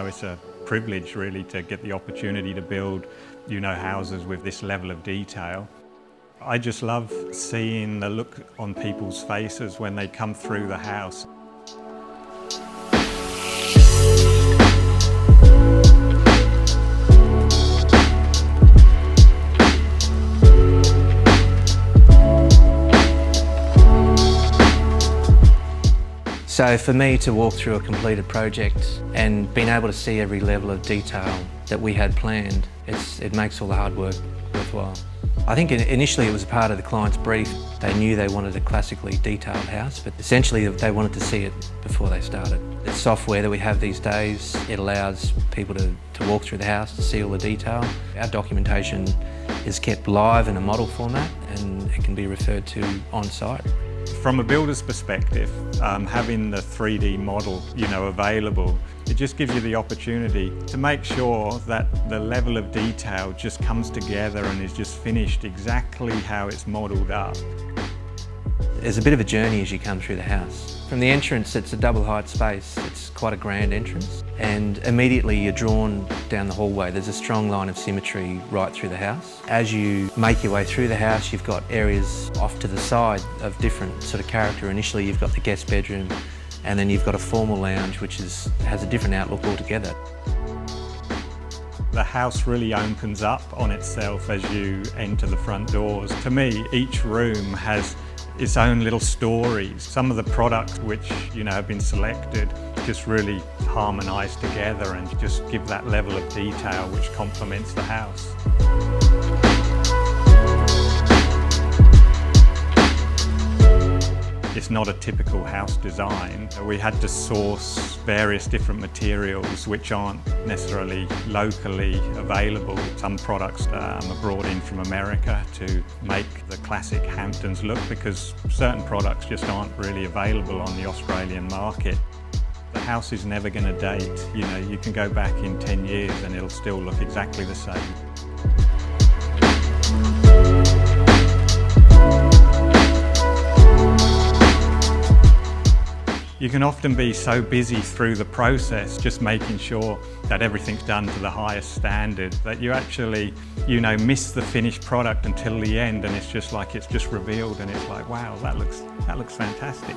it's a privilege really to get the opportunity to build, houses with this level of detail. I just love seeing the look on people's faces when they come through the house. So for me to walk through a completed project and being able to see every level of detail that we had planned, it makes all the hard work worthwhile. I think initially it was part of the client's brief. They knew they wanted a classically detailed house, but essentially they wanted to see it before they started. The software that we have these days, it allows people to walk through the house to see all the detail. Our documentation is kept live in a model format and it can be referred to on site. From a builder's perspective, having the 3D model, available, it just gives you the opportunity to make sure that the level of detail just comes together and is just finished exactly how it's modelled up. There's a bit of a journey as you come through the house. From the entrance, it's a double height space. It's quite a grand entrance, and immediately you're drawn down the hallway. There's a strong line of symmetry right through the house. As you make your way through the house, you've got areas off to the side of different sort of character. Initially, you've got the guest bedroom, and then you've got a formal lounge, which has a different outlook altogether. The house really opens up on itself as you enter the front doors. To me, each room has its own little stories. Some of the products which have been selected just really harmonise together and just give that level of detail which complements the house. It's not a typical house design. We had to source various different materials which aren't necessarily locally available. Some products are brought in from America to make the classic Hamptons look, because certain products just aren't really available on the Australian market. The house is never going to date. You can go back in 10 years and it'll still look exactly the same. You can often be so busy through the process, just making sure that everything's done to the highest standard, that you actually, miss the finished product until the end, and it's just revealed, and it's like, wow, that looks fantastic.